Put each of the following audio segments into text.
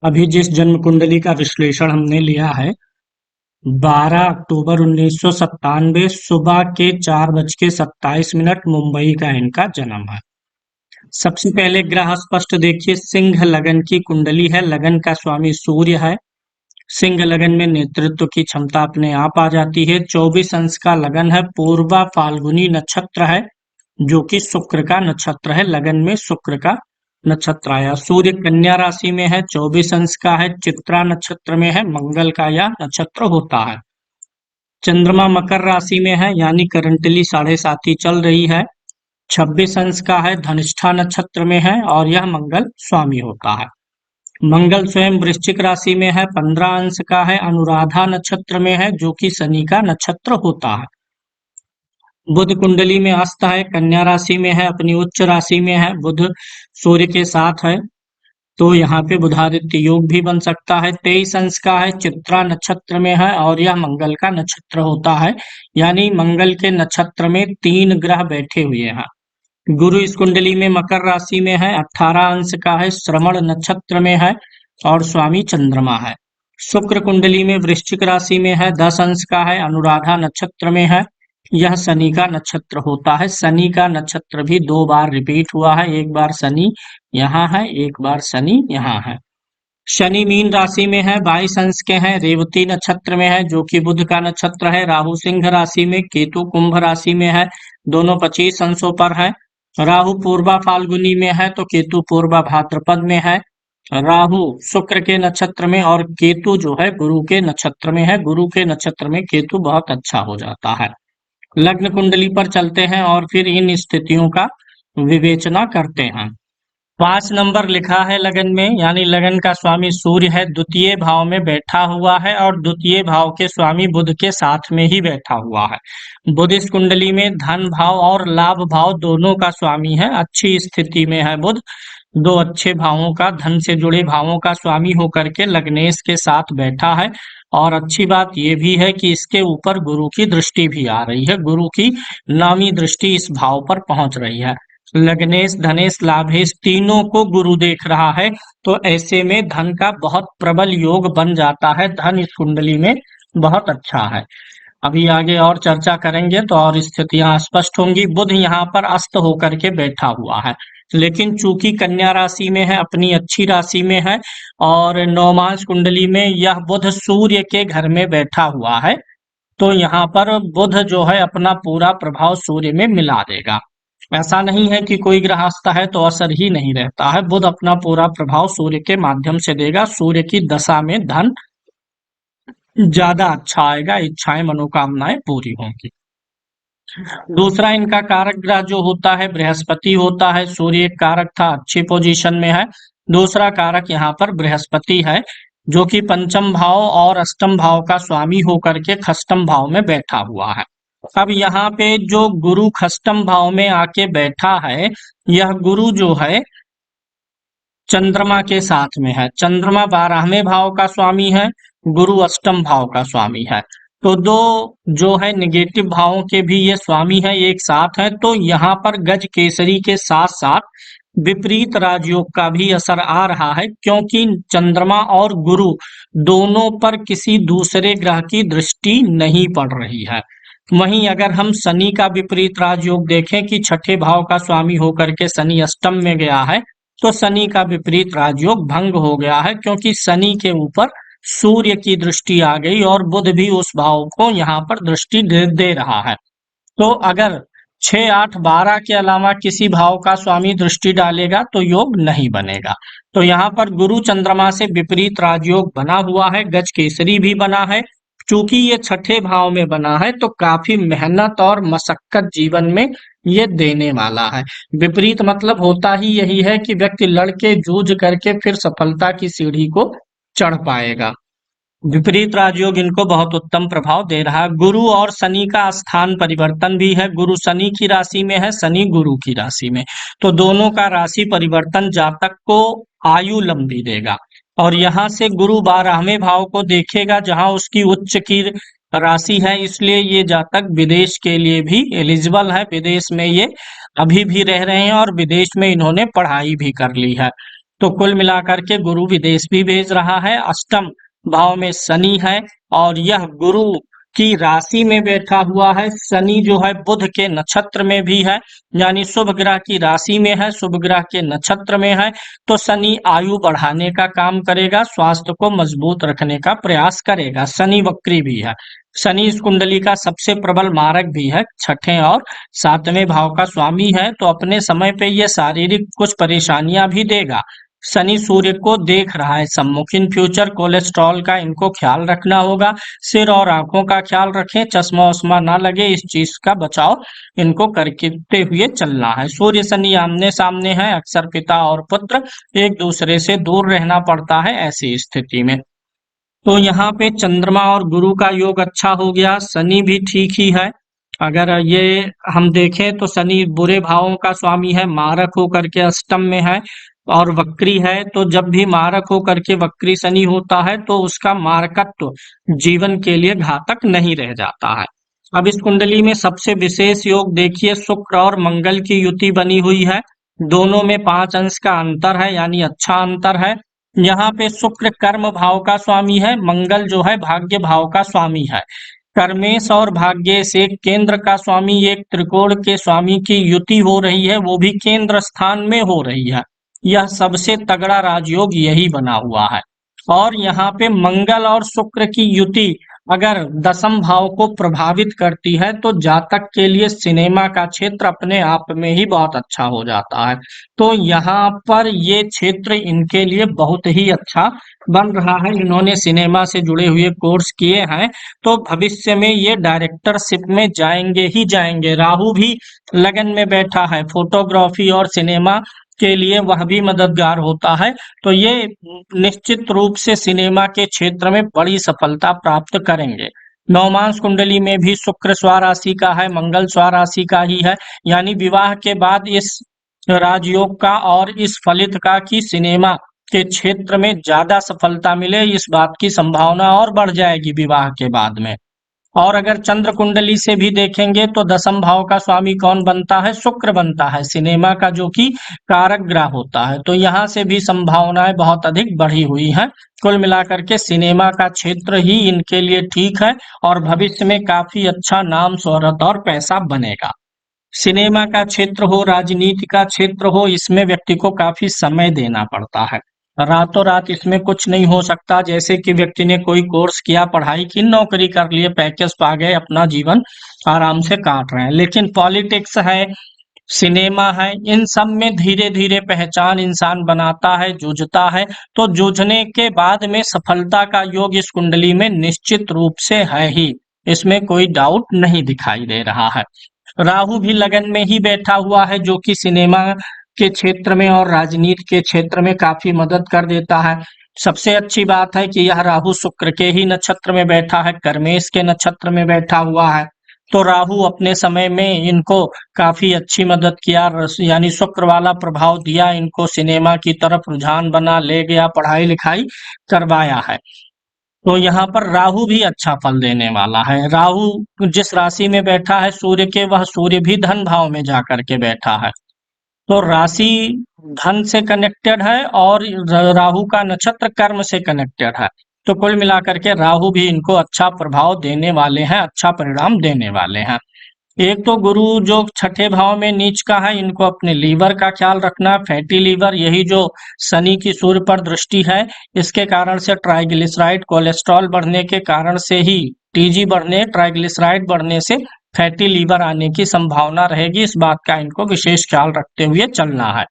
अभी जिस जन्म कुंडली का विश्लेषण हमने लिया है 12 अक्टूबर 1997 सुबह के 4:27 मुंबई का इनका जन्म है। सबसे पहले ग्रह स्पष्ट देखिए, सिंह लगन की कुंडली है। लगन का स्वामी सूर्य है। सिंह लगन में नेतृत्व की क्षमता अपने आप आ जाती है। 24 अंश का लगन है। पूर्वा फाल्गुनी नक्षत्र है जो कि शुक्र का नक्षत्र है। लगन में शुक्र का नक्षत्र आया। सूर्य कन्या राशि में है। 24 अंश का है। चित्रा नक्षत्र में है। मंगल का यह नक्षत्र होता है। चंद्रमा मकर राशि में है, यानी करंटली 7:30 चल रही है। 26 अंश का है। धनिष्ठा नक्षत्र में है और यह मंगल स्वामी होता है। मंगल स्वयं वृश्चिक राशि में है। 15 अंश का है। अनुराधा नक्षत्र में है जो कि शनि का नक्षत्र होता है। बुध कुंडली में अस्त है। कन्या राशि में है। अपनी उच्च राशि में है। बुध सूर्य के साथ है तो यहाँ पे बुधादित्य योग भी बन सकता है। 23 अंश का है। चित्रा नक्षत्र में है और यह मंगल का नक्षत्र होता है, यानी मंगल के नक्षत्र में 3 ग्रह बैठे हुए हैं। गुरु इस कुंडली में मकर राशि में है। 18 अंश का है। श्रवण नक्षत्र में है और स्वामी चंद्रमा है। शुक्र कुंडली में वृश्चिक राशि में है। 10 अंश का है। अनुराधा नक्षत्र में है। यह शनि का नक्षत्र होता है। शनि का नक्षत्र भी 2 बार रिपीट हुआ है। एक बार शनि यहाँ है, एक बार शनि यहाँ है। शनि मीन राशि में है। 22 अंश के हैं। रेवती नक्षत्र में है जो कि बुध का नक्षत्र है। राहु सिंह राशि में, केतु कुंभ राशि में है। दोनों 25 अंशों पर है। राहु पूर्वा फाल्गुनी में है तो केतु पूर्वा भाद्रपद में है। राहु शुक्र के नक्षत्र में और केतु जो है गुरु के नक्षत्र में है। गुरु के नक्षत्र में केतु बहुत अच्छा हो जाता है। लग्न कुंडली पर चलते हैं और फिर इन स्थितियों का विवेचना करते हैं। 5 नंबर लिखा है लगन में, यानी लगन का स्वामी सूर्य है। द्वितीय भाव में बैठा हुआ है और द्वितीय भाव के स्वामी बुध के साथ में ही बैठा हुआ है। बुध इस कुंडली में धन भाव और लाभ भाव दोनों का स्वामी है। अच्छी स्थिति में है बुध। 2 अच्छे भावों का, धन से जुड़े भावों का स्वामी होकर के लग्नेश के साथ बैठा है। और अच्छी बात यह भी है कि इसके ऊपर गुरु की दृष्टि भी आ रही है। गुरु की नामी दृष्टि इस भाव पर पहुंच रही है। लग्नेश, धनेश, लाभेश तीनों को गुरु देख रहा है तो ऐसे में धन का बहुत प्रबल योग बन जाता है। धन इस कुंडली में बहुत अच्छा है। अभी आगे और चर्चा करेंगे तो और स्थितियां स्पष्ट होंगी। बुध यहाँ पर अस्त होकर के बैठा हुआ है, लेकिन चूंकि कन्या राशि में है, अपनी अच्छी राशि में है और नवमांश कुंडली में यह बुध सूर्य के घर में बैठा हुआ है तो यहाँ पर बुध जो है अपना पूरा प्रभाव सूर्य में मिला देगा। ऐसा नहीं है कि कोई ग्रहस्थ है तो असर ही नहीं रहता है। बुध अपना पूरा प्रभाव सूर्य के माध्यम से देगा। सूर्य की दशा में धन ज्यादा अच्छा आएगा, इच्छाएं मनोकामनाएं पूरी होंगी। दूसरा इनका कारक ग्रह जो होता है बृहस्पति होता है। सूर्य एक कारक था, अच्छी पोजीशन में है। दूसरा कारक यहाँ पर बृहस्पति है जो कि पंचम भाव और अष्टम भाव का स्वामी होकर के खष्टम भाव में बैठा हुआ है। अब यहाँ पे जो गुरु खष्टम भाव में आके बैठा है, यह गुरु जो है चंद्रमा के साथ में है। चंद्रमा 12वें भाव का स्वामी है, गुरु अष्टम भाव का स्वामी है। तो दो जो है निगेटिव भावों के भी ये स्वामी है, एक साथ है। तो यहाँ पर गज केसरी के साथ साथ विपरीत राजयोग का भी असर आ रहा है, क्योंकि चंद्रमा और गुरु दोनों पर किसी दूसरे ग्रह की दृष्टि नहीं पड़ रही है। वहीं अगर हम शनि का विपरीत राजयोग देखें कि छठे भाव का स्वामी होकर के शनि अष्टम में गया है, तो शनि का विपरीत राजयोग भंग हो गया है, क्योंकि शनि के ऊपर सूर्य की दृष्टि आ गई और बुध भी उस भाव को यहाँ पर दृष्टि दे रहा है। तो अगर 6, 8, 12 के अलावा किसी भाव का स्वामी दृष्टि डालेगा तो योग नहीं बनेगा। तो यहाँ पर गुरु चंद्रमा से विपरीत राजयोग बना हुआ है, गज केसरी भी बना है। चूंकि ये छठे भाव में बना है तो काफी मेहनत और मशक्कत जीवन में ये देने वाला है। विपरीत मतलब होता ही यही है कि व्यक्ति लड़के जूझ करके फिर सफलता की सीढ़ी को चढ़ पाएगा। विपरीत राजयोग इनको बहुत उत्तम प्रभाव दे रहा है। गुरु और शनि का स्थान परिवर्तन भी है। गुरु शनि की राशि में है, शनि गुरु की राशि में, तो दोनों का राशि परिवर्तन जातक को आयु लंबी देगा। और यहाँ से गुरु 12वें भाव को देखेगा जहां उसकी उच्च की राशि है, इसलिए ये जातक विदेश के लिए भी एलिजिबल है। विदेश में ये अभी भी रह रहे हैं और विदेश में इन्होंने पढ़ाई भी कर ली है। तो कुल मिलाकर के गुरु विदेश भी भेज रहा है, अष्टम भाव में शनि है और यह गुरु की राशि में बैठा हुआ है। शनि जो है बुध के नक्षत्र में भी है, यानी शुभ ग्रह की राशि में है, शुभ ग्रह के नक्षत्र में है। तो शनि आयु बढ़ाने का काम करेगा, स्वास्थ्य को मजबूत रखने का प्रयास करेगा। शनि वक्री भी है, शनि इस कुंडली का सबसे प्रबल मारक भी है, छठे और सातवें भाव का स्वामी है। तो अपने समय पे ये शारीरिक कुछ परेशानियां भी देगा। शनि सूर्य को देख रहा है सम्मुख, इन फ्यूचर कोलेस्ट्रॉल का इनको ख्याल रखना होगा। सिर और आंखों का ख्याल रखें, चश्मा वश्मा ना लगे, इस चीज का बचाव इनको करते हुए चलना है। सूर्य शनि आमने सामने है, अक्सर पिता और पुत्र एक दूसरे से दूर रहना पड़ता है ऐसी स्थिति में। तो यहाँ पे चंद्रमा और गुरु का योग अच्छा हो गया, शनि भी ठीक ही है। अगर ये हम देखें तो शनि बुरे भावों का स्वामी है, मारक होकर के अष्टम में है और वक्री है। तो जब भी मारक होकर के वक्री शनि होता है तो उसका मारकत्व जीवन के लिए घातक नहीं रह जाता है। अब इस कुंडली में सबसे विशेष योग देखिए, शुक्र और मंगल की युति बनी हुई है, दोनों में 5 अंश का अंतर है, यानी अच्छा अंतर है। यहाँ पे शुक्र कर्म भाव का स्वामी है, मंगल जो है भाग्य भाव का स्वामी है। कर्मेश और भाग्येश एक केंद्र का स्वामी, एक त्रिकोण के स्वामी की युति हो रही है, वो भी केंद्र स्थान में हो रही है। यह सबसे तगड़ा राजयोग यही बना हुआ है। और यहाँ पे मंगल और शुक्र की युति अगर दसम भाव को प्रभावित करती है तो जातक के लिए सिनेमा का क्षेत्र अपने आप में ही बहुत अच्छा हो जाता है। तो यहाँ पर ये क्षेत्र इनके लिए बहुत ही अच्छा बन रहा है। इन्होंने सिनेमा से जुड़े हुए कोर्स किए हैं तो भविष्य में ये डायरेक्टरशिप में जाएंगे ही जाएंगे। राहु भी लगन में बैठा है, फोटोग्राफी और सिनेमा के लिए वह भी मददगार होता है। तो ये निश्चित रूप से सिनेमा के क्षेत्र में बड़ी सफलता प्राप्त करेंगे। नवमांश कुंडली में भी शुक्र स्वराशि का है, मंगल स्वराशि का ही है, यानी विवाह के बाद इस राजयोग का और इस फलित का कि सिनेमा के क्षेत्र में ज्यादा सफलता मिले, इस बात की संभावना और बढ़ जाएगी विवाह के बाद में। और अगर चंद्र कुंडली से भी देखेंगे तो दसम भाव का स्वामी कौन बनता है? शुक्र बनता है, सिनेमा का जो कि कारक ग्रह होता है। तो यहाँ से भी संभावनाएं बहुत अधिक बढ़ी हुई हैं। कुल मिलाकर के सिनेमा का क्षेत्र ही इनके लिए ठीक है और भविष्य में काफी अच्छा नाम शोहरत और पैसा बनेगा। सिनेमा का क्षेत्र हो, राजनीति का क्षेत्र हो, इसमें व्यक्ति को काफी समय देना पड़ता है। रातों रात इसमें कुछ नहीं हो सकता। जैसे कि व्यक्ति ने कोई कोर्स किया, पढ़ाई की, नौकरी कर लिए, पैकेज पा गए, अपना जीवन आराम से काट रहे हैं। लेकिन पॉलिटिक्स है, सिनेमा है, इन सब में धीरे धीरे पहचान इंसान बनाता है, जूझता है। तो जूझने के बाद में सफलता का योग इस कुंडली में निश्चित रूप से है ही, इसमें कोई डाउट नहीं दिखाई दे रहा है। राहु भी लगन में ही बैठा हुआ है, जो कि सिनेमा के क्षेत्र में और राजनीति के क्षेत्र में काफी मदद कर देता है। सबसे अच्छी बात है कि यह राहु शुक्र के ही नक्षत्र में बैठा है, कर्मेश के नक्षत्र में बैठा हुआ है। तो राहु अपने समय में इनको काफी अच्छी मदद किया, यानी शुक्र वाला प्रभाव दिया, इनको सिनेमा की तरफ रुझान बना ले गया, पढ़ाई लिखाई करवाया है। तो यहाँ पर राहु भी अच्छा फल देने वाला है। राहु जिस राशि में बैठा है सूर्य के, वह सूर्य भी धन भाव में जाकर के बैठा है। तो राशि धन से कनेक्टेड है और राहु का नक्षत्र कर्म से कनेक्टेड है। तो कुल मिलाकर के राहु भी इनको अच्छा प्रभाव देने वाले हैं, अच्छा परिणाम देने वाले हैं। एक तो गुरु जो छठे भाव में नीच का है, इनको अपने लीवर का ख्याल रखना, फैटी लीवर, यही जो शनि की सूर्य पर दृष्टि है, इसके कारण से ट्राइग्लिसराइड, कोलेस्ट्रॉल बढ़ने के कारण से ही टीजी बढ़ने, ट्राइग्लिसराइड बढ़ने से फैटी लीवर आने की संभावना रहेगी। इस बात का इनको विशेष ख्याल रखते हुए चलना है।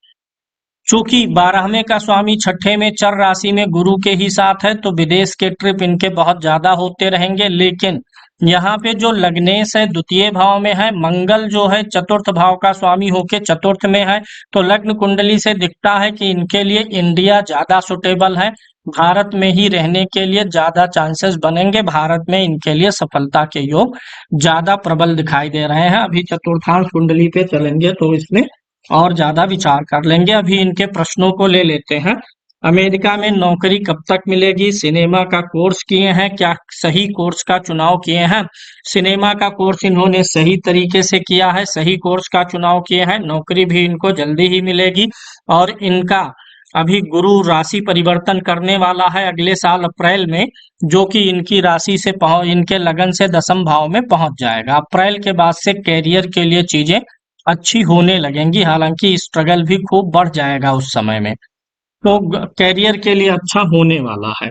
चूंकि 12वें का स्वामी छठे में चर राशि में गुरु के ही साथ है तो विदेश के ट्रिप इनके बहुत ज्यादा होते रहेंगे। लेकिन यहाँ पे जो लग्नेश है द्वितीय भाव में है, मंगल जो है चतुर्थ भाव का स्वामी होके चतुर्थ में है। तो लग्न कुंडली से दिखता है कि इनके लिए इंडिया ज्यादा सुटेबल है, भारत में ही रहने के लिए ज्यादा चांसेस बनेंगे, भारत में इनके लिए सफलता के योग ज्यादा प्रबल दिखाई दे रहे हैं। अभी चतुर्थांश कुंडली पे चलेंगे तो इसमें और ज्यादा विचार कर लेंगे। अभी इनके प्रश्नों को ले लेते हैं। अमेरिका में नौकरी कब तक मिलेगी? सिनेमा का कोर्स किए हैं, क्या सही कोर्स का चुनाव किए हैं? सिनेमा का कोर्स इन्होंने सही तरीके से किया है, सही कोर्स का चुनाव किए हैं, नौकरी भी इनको जल्दी ही मिलेगी। और इनका अभी गुरु राशि परिवर्तन करने वाला है अगले साल अप्रैल में, जो कि इनकी राशि से इनके लगन से दसम भाव में पहुंच जाएगा। अप्रैल के बाद से कैरियर के लिए चीजें अच्छी होने लगेंगी, हालांकि स्ट्रगल भी खूब बढ़ जाएगा उस समय में। तो कैरियर के लिए अच्छा होने वाला है।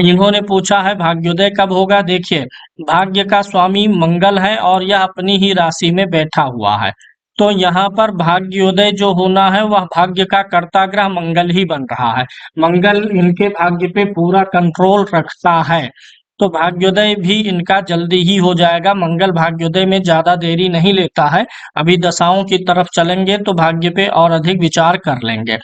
इन्होंने पूछा है भाग्योदय कब होगा। देखिए, भाग्य का स्वामी मंगल है और यह अपनी ही राशि में बैठा हुआ है। तो यहाँ पर भाग्योदय जो होना है वह भाग्य का कर्ता ग्रह मंगल ही बन रहा है। मंगल इनके भाग्य पे पूरा कंट्रोल रखता है, तो भाग्योदय भी इनका जल्दी ही हो जाएगा। मंगल भाग्योदय में ज्यादा देरी नहीं लेता है। अभी दशाओं की तरफ चलेंगे तो भाग्य पे और अधिक विचार कर लेंगे।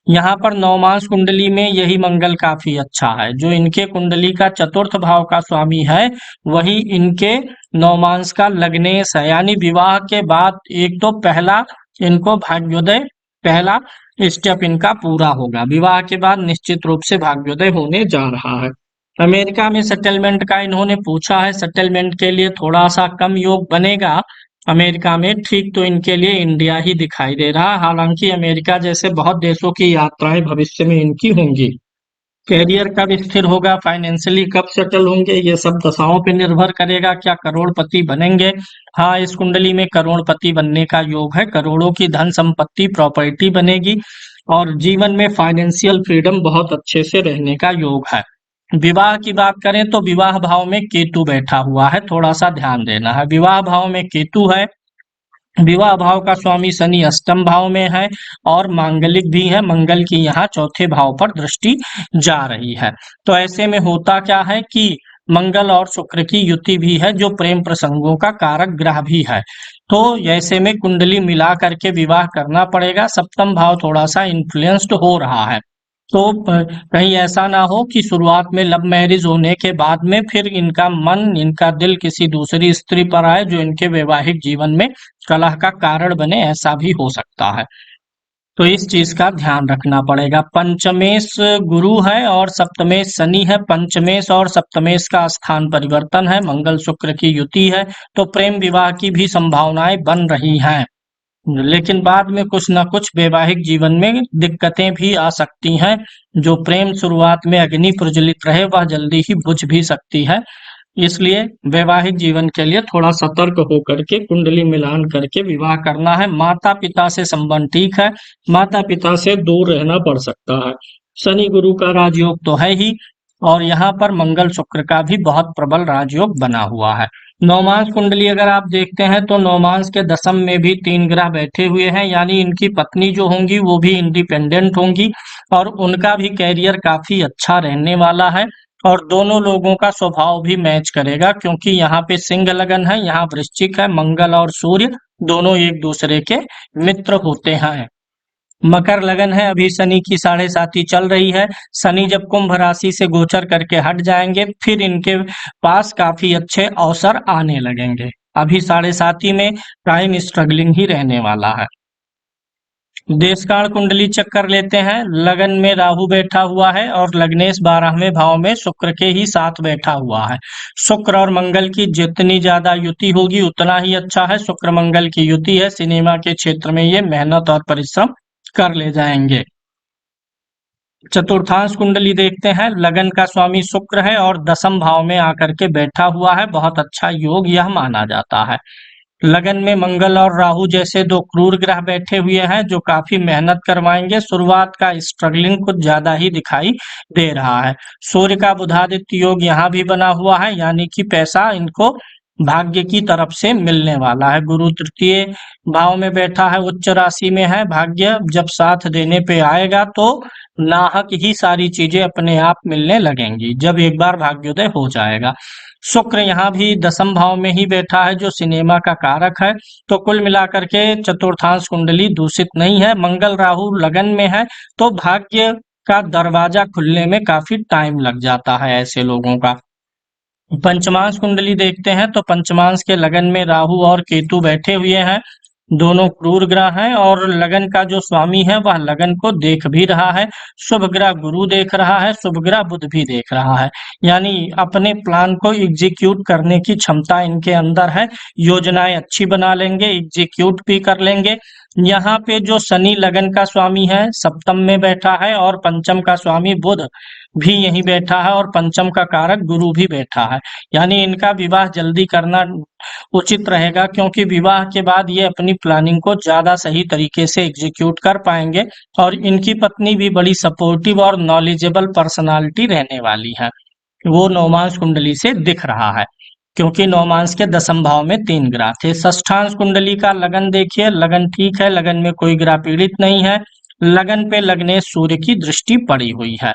यहाँ पर नवमांश कुंडली में यही मंगल काफी अच्छा है। जो इनके कुंडली का चतुर्थ भाव का स्वामी है वही इनके नवमांश का लग्नेश है, यानी विवाह के बाद एक तो पहला इनको भाग्योदय, पहला स्टेप इनका पूरा होगा। विवाह के बाद निश्चित रूप से भाग्योदय होने जा रहा है। अमेरिका में सेटलमेंट का इन्होंने पूछा है। सेटलमेंट के लिए थोड़ा सा कम योग बनेगा अमेरिका में, ठीक तो इनके लिए इंडिया ही दिखाई दे रहा है। हालांकि अमेरिका जैसे बहुत देशों की यात्राएं भविष्य में इनकी होंगी। कैरियर कब स्थिर होगा, फाइनेंशियली कब सेटल होंगे, ये सब दशाओं पे निर्भर करेगा। क्या करोड़पति बनेंगे? हाँ, इस कुंडली में करोड़पति बनने का योग है। करोड़ों की धन संपत्ति प्रॉपर्टी बनेगी और जीवन में फाइनेंशियल फ्रीडम बहुत अच्छे से रहने का योग है। विवाह की बात करें तो विवाह भाव में केतु बैठा हुआ है, थोड़ा सा ध्यान देना है। विवाह भाव में केतु है, विवाह भाव का स्वामी शनि अष्टम भाव में है और मांगलिक भी है। मंगल की यहाँ चौथे भाव पर दृष्टि जा रही है। तो ऐसे में होता क्या है कि मंगल और शुक्र की युति भी है, जो प्रेम प्रसंगों का कारक ग्रह भी है। तो ऐसे में कुंडली मिला करके विवाह करना पड़ेगा। सप्तम भाव थोड़ा सा इन्फ्लुएंस्ड हो रहा है, तो कहीं ऐसा ना हो कि शुरुआत में लव मैरिज होने के बाद में फिर इनका मन, इनका दिल किसी दूसरी स्त्री पर आए, जो इनके वैवाहिक जीवन में कलह का कारण बने, ऐसा भी हो सकता है। तो इस चीज का ध्यान रखना पड़ेगा। पंचमेश गुरु है और सप्तमेश शनि है। पंचमेश और सप्तमेश का स्थान परिवर्तन है, मंगल शुक्र की युति है, तो प्रेम विवाह की भी संभावनाएं बन रही हैं। लेकिन बाद में कुछ ना कुछ वैवाहिक जीवन में दिक्कतें भी आ सकती हैं। जो प्रेम शुरुआत में अग्नि प्रज्वलित रहे वह जल्दी ही बुझ भी सकती है। इसलिए वैवाहिक जीवन के लिए थोड़ा सतर्क होकर के कुंडली मिलान करके विवाह करना है। माता पिता से संबंध ठीक है, माता पिता से दूर रहना पड़ सकता है। शनि गुरु का राजयोग तो है ही, और यहाँ पर मंगल शुक्र का भी बहुत प्रबल राजयोग बना हुआ है। नवमांश कुंडली अगर आप देखते हैं तो नवमांश के दशम में भी 3 ग्रह बैठे हुए हैं, यानी इनकी पत्नी जो होंगी वो भी इंडिपेंडेंट होंगी और उनका भी कैरियर काफी अच्छा रहने वाला है। और दोनों लोगों का स्वभाव भी मैच करेगा, क्योंकि यहाँ पे सिंह लगन है, यहाँ वृश्चिक है। मंगल और सूर्य दोनों एक दूसरे के मित्र होते हैं। मकर लगन है, अभी शनि की 7.5 चल रही है। शनि जब कुंभ राशि से गोचर करके हट जाएंगे फिर इनके पास काफी अच्छे अवसर आने लगेंगे। अभी 7.5 में टाइम स्ट्रगलिंग ही रहने वाला है। देशकाल कुंडली चेक कर लेते हैं। लगन में राहु बैठा हुआ है और लग्नेश 12वें भाव में शुक्र के ही साथ बैठा हुआ है। शुक्र और मंगल की जितनी ज्यादा युति होगी उतना ही अच्छा है। शुक्र मंगल की युति है, सिनेमा के क्षेत्र में ये मेहनत और परिश्रम कर ले जाएंगे। चतुर्थांश कुंडली देखते हैं। लगन का स्वामी शुक्र है और दसम भाव में आकर के बैठा हुआ है, बहुत अच्छा योग यह माना जाता है। लगन में मंगल और राहु जैसे 2 क्रूर ग्रह बैठे हुए हैं, जो काफी मेहनत करवाएंगे। शुरुआत का स्ट्रगलिंग कुछ ज्यादा ही दिखाई दे रहा है। सूर्य का बुधादित्य योग यहाँ भी बना हुआ है, यानी कि पैसा इनको भाग्य की तरफ से मिलने वाला है। गुरु तृतीय भाव में बैठा है, उच्च राशि में है। भाग्य जब साथ देने पे आएगा तो नाहक ही सारी चीजें अपने आप मिलने लगेंगी, जब एक बार भाग्योदय हो जाएगा। शुक्र यहाँ भी दसम भाव में ही बैठा है, जो सिनेमा का कारक है। तो कुल मिलाकर के चतुर्थांश कुंडली दूषित नहीं है। मंगल राहु लगन में है तो भाग्य का दरवाजा खुलने में काफी टाइम लग जाता है ऐसे लोगों का। पंचमांश कुंडली देखते हैं तो पंचमांश के लगन में राहु और केतु बैठे हुए हैं। दोनों क्रूर ग्रह हैं और लगन का जो स्वामी है वह लगन को देख भी रहा है। शुभ ग्रह गुरु देख रहा है, शुभ ग्रह बुध भी देख रहा है। यानी अपने प्लान को एग्जीक्यूट करने की क्षमता इनके अंदर है। योजनाएं अच्छी बना लेंगे, एग्जीक्यूट भी कर लेंगे। यहाँ पे जो शनि लगन का स्वामी है सप्तम में बैठा है और पंचम का स्वामी बुध भी यहीं बैठा है और पंचम का कारक गुरु भी बैठा है। यानी इनका विवाह जल्दी करना उचित रहेगा, क्योंकि विवाह के बाद ये अपनी प्लानिंग को ज्यादा सही तरीके से एग्जीक्यूट कर पाएंगे। और इनकी पत्नी भी बड़ी सपोर्टिव और नॉलेजेबल पर्सनालिटी रहने वाली है। वो नवमांश कुंडली से दिख रहा है, क्योंकि नवमांश के दसम भाव में 3 ग्रह थे। षष्ठांश कुंडली का लगन देखिए, लगन ठीक है, लगन में कोई ग्रह पीड़ित नहीं है। लगन पे लगने सूर्य की दृष्टि पड़ी हुई है।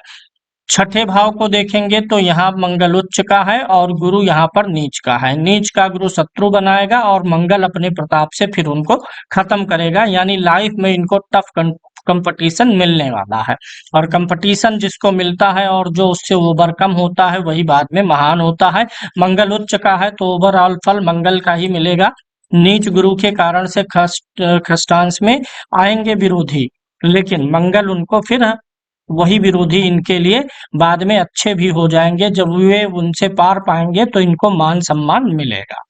छठे भाव को देखेंगे तो यहाँ मंगल उच्च का है और गुरु यहाँ पर नीच का है। नीच का गुरु शत्रु बनाएगा और मंगल अपने प्रताप से फिर उनको खत्म करेगा। यानी लाइफ में इनको टफ कंपटीशन मिलने वाला है, और कंपटीशन जिसको मिलता है और जो उससे ओवरकम होता है वही बाद में महान होता है। मंगल उच्च का है तो ओवरऑल फल मंगल का ही मिलेगा। नीच गुरु के कारण से खष्टांश में आएंगे विरोधी, लेकिन मंगल उनको फिर वही विरोधी इनके लिए बाद में अच्छे भी हो जाएंगे। जब वे उनसे पार पाएंगे तो इनको मान सम्मान मिलेगा।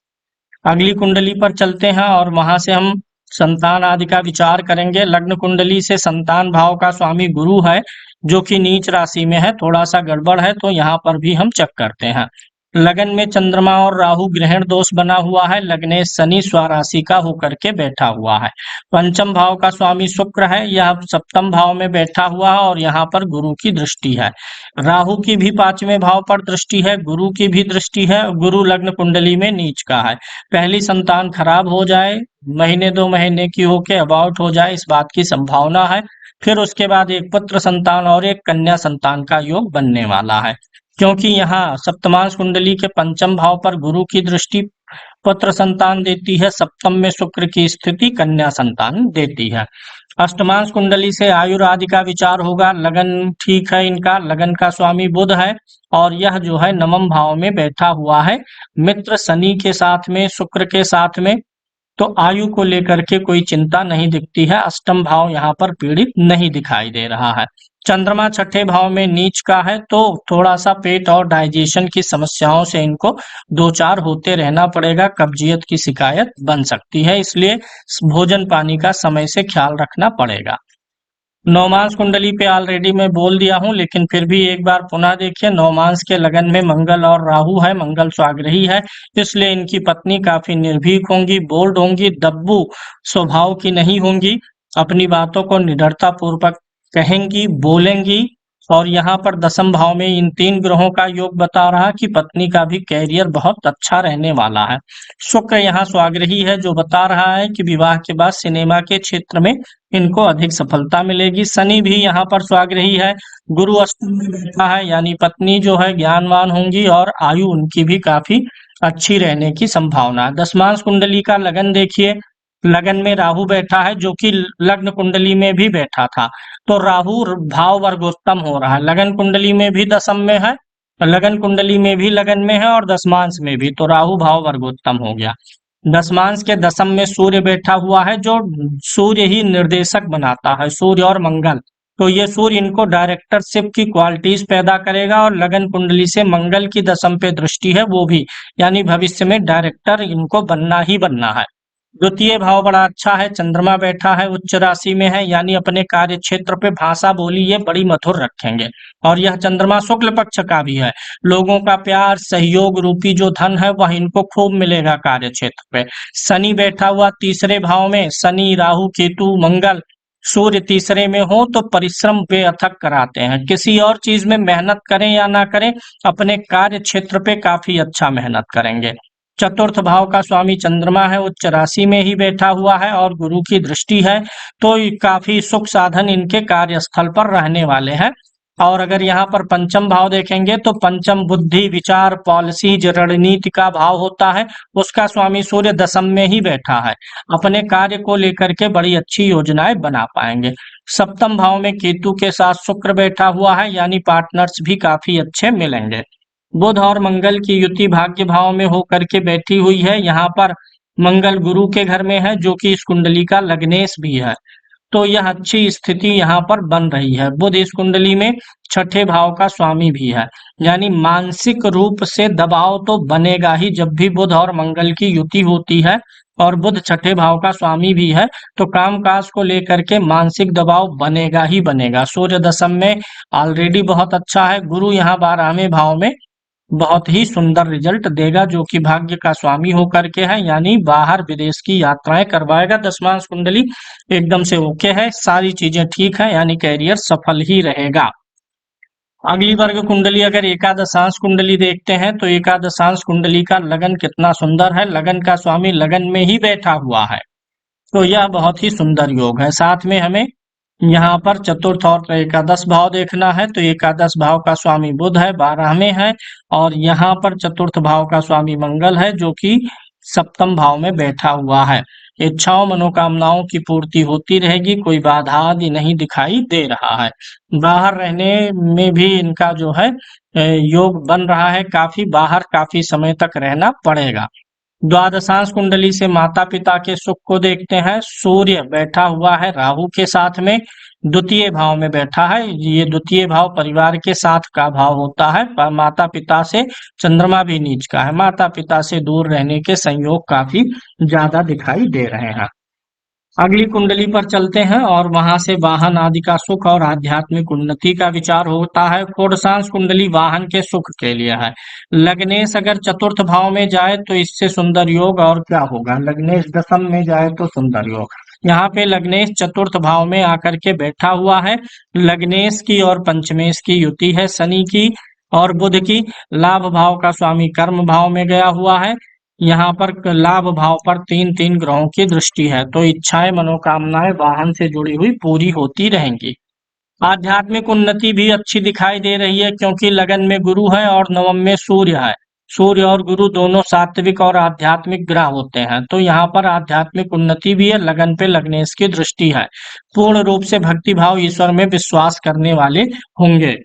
अगली कुंडली पर चलते हैं और वहां से हम संतान आदि का विचार करेंगे। लग्न कुंडली से संतान भाव का स्वामी गुरु है, जो कि नीच राशि में है, थोड़ा सा गड़बड़ है, तो यहाँ पर भी हम चेक करते हैं। लगन में चंद्रमा और राहु ग्रहण दोष बना हुआ है। लग्ने शनि स्वराशि का होकर के बैठा हुआ है। पंचम भाव का स्वामी शुक्र है, यह सप्तम भाव में बैठा हुआ है और यहाँ पर गुरु की दृष्टि है। राहु की भी 5वें भाव पर दृष्टि है, गुरु की भी दृष्टि है। गुरु लग्न कुंडली में नीच का है। पहली संतान खराब हो जाए, महीने 2 महीने की होके अबाउट हो जाए, इस बात की संभावना है। फिर उसके बाद एक पुत्र संतान और एक कन्या संतान का योग बनने वाला है, क्योंकि यहाँ सप्तमांश कुंडली के पंचम भाव पर गुरु की दृष्टि पुत्र संतान देती है, सप्तम में शुक्र की स्थिति कन्या संतान देती है। अष्टमांश कुंडली से आयुर आदि का विचार होगा। लगन ठीक है इनका, लगन का स्वामी बुध है और यह जो है नवम भाव में बैठा हुआ है, मित्र शनि के साथ में, शुक्र के साथ में। तो आयु को लेकर के कोई चिंता नहीं दिखती है। अष्टम भाव यहाँ पर पीड़ित नहीं दिखाई दे रहा है। चंद्रमा छठे भाव में नीच का है, तो थोड़ा सा पेट और डाइजेशन की समस्याओं से इनको दो चार होते रहना पड़ेगा। कब्जियत की शिकायत बन सकती है, इसलिए भोजन पानी का समय से ख्याल रखना पड़ेगा। नवमांश कुंडली पे ऑलरेडी मैं बोल दिया हूं, लेकिन फिर भी एक बार पुनः देखिए। नवमांश के लगन में मंगल और राहु है, मंगल स्वाग्रही है, इसलिए इनकी पत्नी काफी निर्भीक होंगी, बोल्ड होंगी, दब्बू स्वभाव की नहीं होंगी। अपनी बातों को निडरता पूर्वक कहेंगी, बोलेंगी। और यहाँ पर दसम भाव में इन 3 ग्रहों का योग बता रहा कि पत्नी का भी कैरियर बहुत अच्छा रहने वाला है। शुक्र यहाँ स्वाग्रही है, जो बता रहा है कि विवाह के बाद सिनेमा के क्षेत्र में इनको अधिक सफलता मिलेगी। शनि भी यहाँ पर स्वाग्रही है, गुरु अष्टम में बैठा है, यानी पत्नी जो है ज्ञानवान होंगी और आयु उनकी भी काफी अच्छी रहने की संभावना है। दसमांश कुंडली का लगन देखिए, लगन में राहु बैठा है, जो कि लग्न कुंडली में भी बैठा था, तो राहु भाव वर्गोत्तम हो रहा है। लगन कुंडली में भी दसम में है, लगन कुंडली में भी लगन में है और दसमांश में भी, तो राहु भाव वर्गोत्तम हो गया। दसमांश के दसम में सूर्य बैठा हुआ है, जो सूर्य ही निर्देशक बनाता है, सूर्य और मंगल। तो ये सूर्य इनको डायरेक्टरशिप की क्वालिटीज पैदा करेगा, और लगन कुंडली से मंगल की दसम पे दृष्टि है, वो भी, यानी भविष्य में डायरेक्टर इनको बनना ही बनना है। द्वितीय भाव बड़ा अच्छा है, चंद्रमा बैठा है, उच्च राशि में है, यानी अपने कार्य क्षेत्र पे भाषा बोली ये बड़ी मधुर रखेंगे। और यह चंद्रमा शुक्ल पक्ष का भी है, लोगों का प्यार सहयोग रूपी जो धन है वह इनको खूब मिलेगा कार्य क्षेत्र पे। शनि बैठा हुआ तीसरे भाव में, शनि राहु केतु मंगल सूर्य तीसरे में हो तो परिश्रम बेअथक कराते हैं। किसी और चीज में मेहनत करें या ना करें, अपने कार्य क्षेत्र पे काफी अच्छा मेहनत करेंगे। चतुर्थ भाव का स्वामी चंद्रमा है, उच्च राशि में ही बैठा हुआ है और गुरु की दृष्टि है, तो काफी सुख साधन इनके कार्यस्थल पर रहने वाले हैं। और अगर यहाँ पर पंचम भाव देखेंगे तो पंचम बुद्धि विचार पॉलिसीज रणनीति का भाव होता है, उसका स्वामी सूर्य दसम में ही बैठा है। अपने कार्य को लेकर के बड़ी अच्छी योजनाएं बना पाएंगे। सप्तम भाव में केतु के साथ शुक्र बैठा हुआ है, यानी पार्टनर्स भी काफी अच्छे मिलेंगे। बुध और मंगल की युति भाग्य भाव में होकर के बैठी हुई है। यहाँ पर मंगल गुरु के घर में है जो कि इस कुंडली का लग्नेश भी है। तो यह अच्छी स्थिति यहाँ पर बन रही है। बुध इस कुंडली में छठे भाव का स्वामी भी है, यानी मानसिक रूप से दबाव तो बनेगा ही जब भी बुध और मंगल की युति होती है, और बुध छठे भाव का स्वामी भी है, तो कामकाज को लेकर के मानसिक दबाव बनेगा ही बनेगा। सूर्य दशम में ऑलरेडी बहुत अच्छा है, गुरु यहाँ 12वें भाव में बहुत ही सुंदर रिजल्ट देगा, जो कि भाग्य का स्वामी होकर के है, यानी बाहर विदेश की यात्राएं करवाएगा। दशमांश कुंडली एकदम से ओके है, सारी चीजें ठीक है, यानी कैरियर सफल ही रहेगा। अगली वर्ग कुंडली अगर एकादशांश कुंडली देखते हैं तो एकादशांश कुंडली का लगन कितना सुंदर है। लगन का स्वामी लगन में ही बैठा हुआ है, तो यह बहुत ही सुंदर योग है। साथ में हमें यहाँ पर चतुर्थ और एकादश भाव देखना है, तो एकादश भाव का स्वामी बुध है, 12 में है, और यहाँ पर चतुर्थ भाव का स्वामी मंगल है जो कि सप्तम भाव में बैठा हुआ है। इच्छाओं मनोकामनाओं की पूर्ति होती रहेगी, कोई बाधा आदि नहीं दिखाई दे रहा है। बाहर रहने में भी इनका जो है योग बन रहा है, काफी बाहर काफी समय तक रहना पड़ेगा। द्वादशांश कुंडली से माता पिता के सुख को देखते हैं। सूर्य बैठा हुआ है राहु के साथ में, द्वितीय भाव में बैठा है। ये द्वितीय भाव परिवार के साथ का भाव होता है, पर माता पिता से चंद्रमा भी नीच का है, माता पिता से दूर रहने के संयोग काफी ज्यादा दिखाई दे रहे हैं। अगली कुंडली पर चलते हैं और वहां से वाहन आदि का सुख और आध्यात्मिक उन्नति का विचार होता है। षोडशांश कुंडली वाहन के सुख के लिए है। लग्नेश अगर चतुर्थ भाव में जाए तो इससे सुंदर योग और क्या होगा। लग्नेश दशम में जाए तो सुंदर योग। यहाँ पे लग्नेश चतुर्थ भाव में आकर के बैठा हुआ है। लग्नेश की और पंचमेश की युति है शनि की और बुध की। लाभ भाव का स्वामी कर्म भाव में गया हुआ है। यहाँ पर लाभ भाव पर तीन तीन ग्रहों की दृष्टि है, तो इच्छाएं मनोकामनाएं वाहन से जुड़ी हुई पूरी होती रहेंगी। आध्यात्मिक उन्नति भी अच्छी दिखाई दे रही है, क्योंकि लगन में गुरु है और नवम में सूर्य है। सूर्य और गुरु दोनों सात्विक और आध्यात्मिक ग्रह होते हैं, तो यहाँ पर आध्यात्मिक उन्नति भी है। लगन पे लगनेश की दृष्टि है। पूर्ण रूप से भक्ति भाव ईश्वर में विश्वास करने वाले होंगे।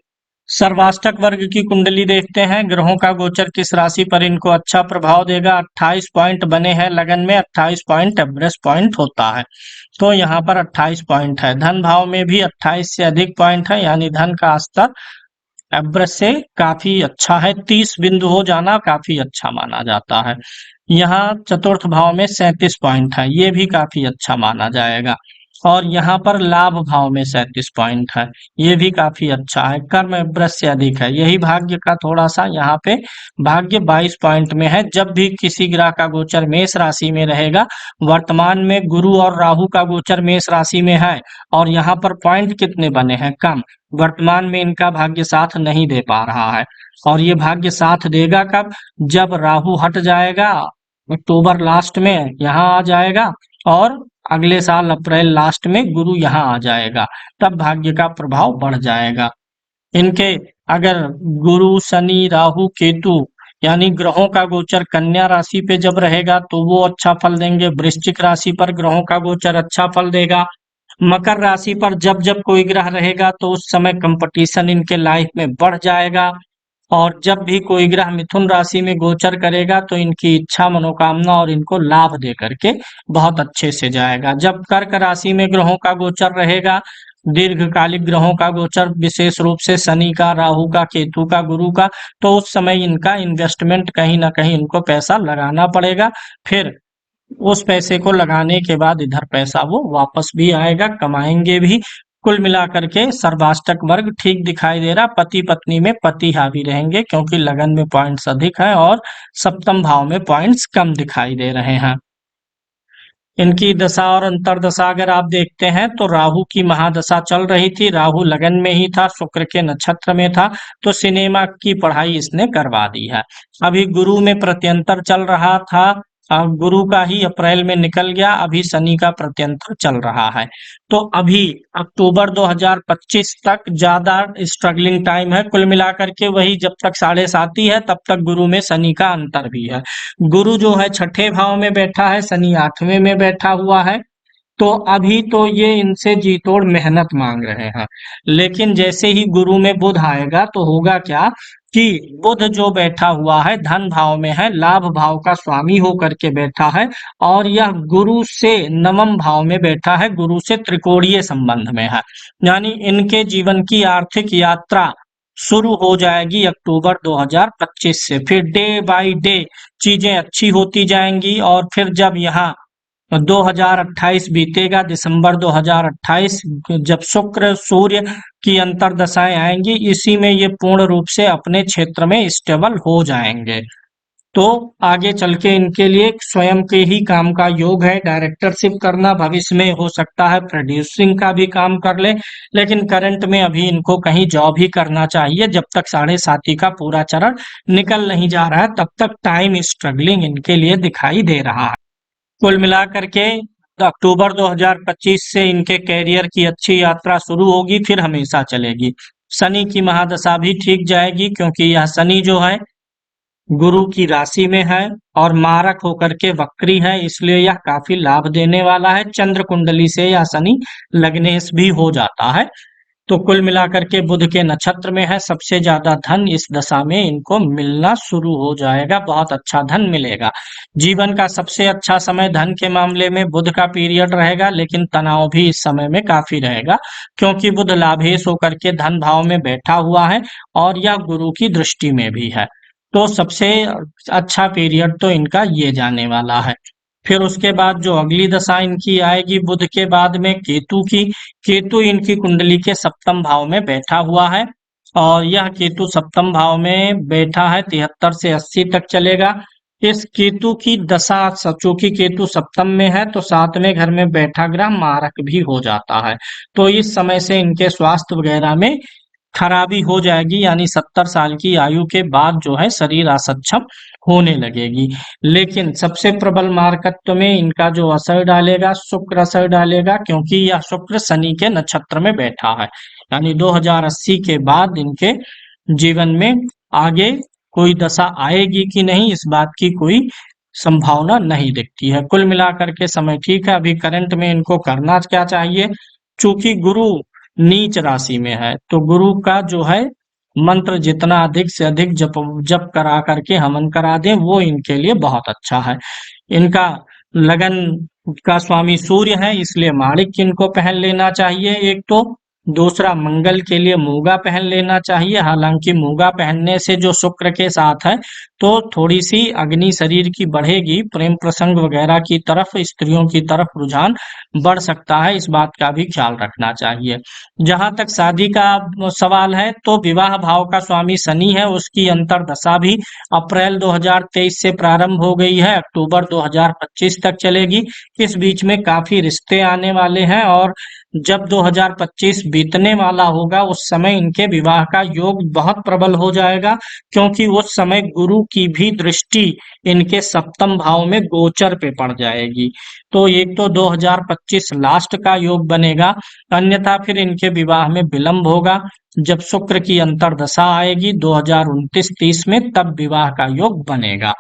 सर्वाष्टक वर्ग की कुंडली देखते हैं। ग्रहों का गोचर किस राशि पर इनको अच्छा प्रभाव देगा। 28 पॉइंट बने हैं लगन में, 28 पॉइंट एवरेज पॉइंट होता है, तो यहाँ पर 28 पॉइंट है। धन भाव में भी 28 से अधिक पॉइंट है, यानी धन का स्तर एवरेज से काफी अच्छा है। 30 बिंदु हो जाना काफी अच्छा माना जाता है। यहाँ चतुर्थ भाव में 37 पॉइंट है, ये भी काफी अच्छा माना जाएगा। और यहाँ पर लाभ भाव में 37 पॉइंट है, ये भी काफी अच्छा है। कर्म एवरेज से अधिक है। यही भाग्य का थोड़ा सा यहाँ पे भाग्य 22 पॉइंट में है। जब भी किसी ग्रह का गोचर मेष राशि में रहेगा, वर्तमान में गुरु और राहु का गोचर मेष राशि में है, और यहाँ पर पॉइंट कितने बने हैं, कम। वर्तमान में इनका भाग्य साथ नहीं दे पा रहा है, और ये भाग्य साथ देगा कब, जब राहु हट जाएगा अक्टूबर लास्ट में यहाँ आ जाएगा, और अगले साल अप्रैल लास्ट में गुरु यहाँ आ जाएगा, तब भाग्य का प्रभाव बढ़ जाएगा। इनके अगर गुरु शनि राहु केतु यानी ग्रहों का गोचर कन्या राशि पे जब रहेगा तो वो अच्छा फल देंगे। वृश्चिक राशि पर ग्रहों का गोचर अच्छा फल देगा। मकर राशि पर जब जब कोई ग्रह रहेगा तो उस समय कंपटीशन इनके लाइफ में बढ़ जाएगा। और जब भी कोई ग्रह मिथुन राशि में गोचर करेगा तो इनकी इच्छा मनोकामना और इनको लाभ दे करके बहुत अच्छे से जाएगा। जब कर्क राशि में ग्रहों का गोचर रहेगा, दीर्घकालिक ग्रहों का गोचर, विशेष रूप से शनि का, राहु का, केतु का, गुरु का, तो उस समय इनका इन्वेस्टमेंट कहीं ना कहीं इनको पैसा लगाना पड़ेगा। फिर उस पैसे को लगाने के बाद इधर पैसा वो वापस भी आएगा, कमाएंगे भी। कुल मिलाकर के सर्वाष्टक वर्ग ठीक दिखाई दे रहा। पति पत्नी में पति हावी रहेंगे, क्योंकि लगन में पॉइंट्स अधिक हैं और सप्तम भाव में पॉइंट्स कम दिखाई दे रहे हैं। इनकी दशा और अंतरदशा अगर आप देखते हैं तो राहु की महादशा चल रही थी। राहु लगन में ही था, शुक्र के नक्षत्र में था, तो सिनेमा की पढ़ाई इसने करवा दी है। अभी गुरु में प्रत्यंतर चल रहा था, अब गुरु का ही अप्रैल में निकल गया, अभी शनि का प्रत्यंतर चल रहा है। तो अभी अक्टूबर 2025 तक ज्यादा स्ट्रगलिंग टाइम है। कुल मिलाकर के वही जब तक 7.5 है तब तक गुरु में शनि का अंतर भी है। गुरु जो है छठे भाव में बैठा है, शनि 8वें में बैठा हुआ है। तो अभी तो ये इनसे जी तोड़ मेहनत मांग रहे हैं, लेकिन जैसे ही गुरु में बुध आएगा तो होगा क्या कि बुध जो बैठा हुआ है धन भाव में है, लाभ भाव का स्वामी होकर के बैठा है, और यह गुरु से नवम भाव में बैठा है, गुरु से त्रिकोणीय संबंध में है। यानी इनके जीवन की आर्थिक यात्रा शुरू हो जाएगी अक्टूबर 2025 से। फिर डे बाय डे चीजें अच्छी होती जाएंगी, और फिर जब यहाँ 2028 बीतेगा, दिसंबर 2028, जब शुक्र सूर्य की अंतर्दशाएं आएंगी, इसी में ये पूर्ण रूप से अपने क्षेत्र में स्टेबल हो जाएंगे। तो आगे चल के इनके लिए स्वयं के ही काम का योग है, डायरेक्टरशिप करना, भविष्य में हो सकता है प्रोड्यूसिंग का भी काम कर ले, लेकिन करंट में अभी इनको कहीं जॉब ही करना चाहिए। जब तक साढ़े साथी का पूरा चरण निकल नहीं जा रहा है तब तक टाइम स्ट्रगलिंग इनके लिए दिखाई दे रहा है। कुल मिलाकर के अक्टूबर 2025 से इनके कैरियर की अच्छी यात्रा शुरू होगी, फिर हमेशा चलेगी। शनि की महादशा भी ठीक जाएगी, क्योंकि यह शनि जो है गुरु की राशि में है और मारक होकर के वक्री है, इसलिए यह काफी लाभ देने वाला है। चंद्र कुंडली से यह शनि लग्नेश भी हो जाता है। तो कुल मिलाकर के बुध के नक्षत्र में है, सबसे ज्यादा धन इस दशा में इनको मिलना शुरू हो जाएगा, बहुत अच्छा धन मिलेगा। जीवन का सबसे अच्छा समय धन के मामले में बुध का पीरियड रहेगा, लेकिन तनाव भी इस समय में काफी रहेगा, क्योंकि बुध लाभेश होकर के धन भाव में बैठा हुआ है और यह गुरु की दृष्टि में भी है। तो सबसे अच्छा पीरियड तो इनका ये जाने वाला है। फिर उसके बाद जो अगली दशा इनकी आएगी बुध के बाद में केतु की। केतु इनकी कुंडली के सप्तम भाव में बैठा हुआ है, और यह केतु सप्तम भाव में बैठा है 73 से 80 तक चलेगा। इस केतु की दशा, चूंकि केतु सप्तम में है तो सातवें घर में बैठा ग्रह मारक भी हो जाता है, तो इस समय से इनके स्वास्थ्य वगैरह में खराबी हो जाएगी, यानी 70 साल की आयु के बाद जो है शरीर असक्षम होने लगेगी। लेकिन सबसे प्रबल मारकत्व में इनका जो असर डालेगा, शुक्र असर डालेगा, क्योंकि यह शुक्र शनि के नक्षत्र में बैठा है। यानी 2080 के बाद इनके जीवन में आगे कोई दशा आएगी कि नहीं, इस बात की कोई संभावना नहीं दिखती है। कुल मिलाकर के समय ठीक है। अभी करंट में इनको करना क्या चाहिए, चूंकि गुरु नीच राशि में है, तो गुरु का जो है मंत्र जितना अधिक से अधिक जप जप करा करके हवन करा दें, वो इनके लिए बहुत अच्छा है। इनका लगन का स्वामी सूर्य है, इसलिए माणिक्य इनको पहन लेना चाहिए एक तो। दूसरा, मंगल के लिए मूंगा पहन लेना चाहिए। हालांकि मूंगा पहनने से जो शुक्र के साथ है तो थोड़ी सी अग्नि शरीर की बढ़ेगी, प्रेम प्रसंग वगैरह की तरफ, स्त्रियों की तरफ रुझान बढ़ सकता है, इस बात का भी ख्याल रखना चाहिए। जहां तक शादी का सवाल है तो विवाह भाव का स्वामी शनि है, उसकी अंतरदशा भी अप्रैल 2023 से प्रारंभ हो गई है, अक्टूबर 2025 तक चलेगी। इस बीच में काफी रिश्ते आने वाले हैं, और जब 2025 बीतने वाला होगा उस समय इनके विवाह का योग बहुत प्रबल हो जाएगा, क्योंकि उस समय गुरु की भी दृष्टि इनके सप्तम भाव में गोचर पे पड़ जाएगी। तो एक तो 2025 लास्ट का योग बनेगा, अन्यथा फिर इनके विवाह में विलंब होगा। जब शुक्र की अंतर्दशा आएगी 2029-30 में, तब विवाह का योग बनेगा।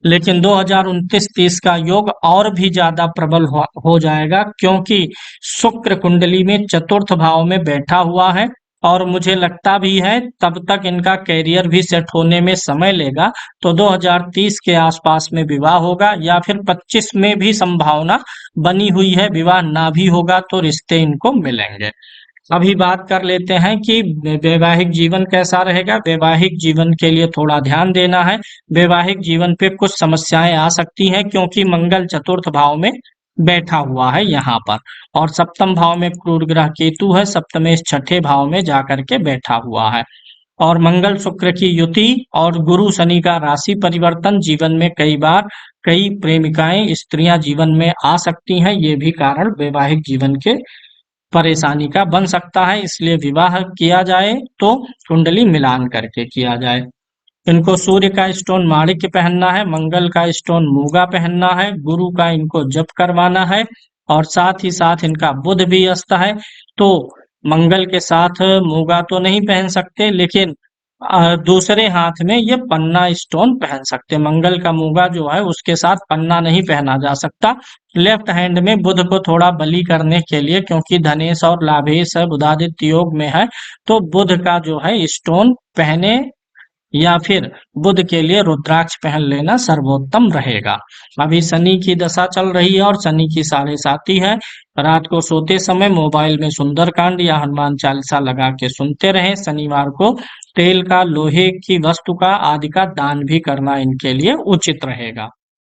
लेकिन 2029-30 का योग और भी ज्यादा प्रबल हो जाएगा, क्योंकि शुक्र कुंडली में चतुर्थ भाव में बैठा हुआ है, और मुझे लगता भी है तब तक इनका कैरियर भी सेट होने में समय लेगा। तो 2030 के आसपास में विवाह होगा, या फिर 25 में भी संभावना बनी हुई है विवाह ना भी होगा तो रिश्ते इनको मिलेंगे। अभी बात कर लेते हैं कि वैवाहिक जीवन कैसा रहेगा। वैवाहिक जीवन के लिए थोड़ा ध्यान देना है। वैवाहिक जीवन पे कुछ समस्याएं आ सकती हैं, क्योंकि मंगल चतुर्थ भाव में बैठा हुआ है यहाँ पर, और सप्तम भाव में क्रूर ग्रह केतु है, सप्तमेश छठे भाव में जाकर के बैठा हुआ है। और मंगल शुक्र की युति और गुरु शनि का राशि परिवर्तन जीवन में कई बार कई प्रेमिकाएं स्त्रियां जीवन में आ सकती हैं, ये भी कारण वैवाहिक जीवन के परेशानी का बन सकता है। इसलिए विवाह किया जाए तो कुंडली मिलान करके किया जाए। इनको सूर्य का स्टोन माणिक्य पहनना है, मंगल का स्टोन मूंगा पहनना है, गुरु का इनको जप करवाना है, और साथ ही साथ इनका बुध भी अस्त है, तो मंगल के साथ मूंगा तो नहीं पहन सकते, लेकिन दूसरे हाथ में ये पन्ना स्टोन पहन सकते हैं। मंगल का मूंगा जो है उसके साथ पन्ना नहीं पहना जा सकता। लेफ्ट हैंड में बुध को थोड़ा बली करने के लिए, क्योंकि धनेश और लाभेश है, बुधादित्य योग में है, तो बुध का जो है स्टोन पहने, या फिर बुध के लिए रुद्राक्ष पहन लेना सर्वोत्तम रहेगा। अभी शनि की दशा चल रही है और शनि की साढ़े साती है। रात को सोते समय मोबाइल में सुंदरकांड या हनुमान चालीसा लगा के सुनते रहें। शनिवार को तेल का, लोहे की वस्तु का आदि का दान भी करना इनके लिए उचित रहेगा।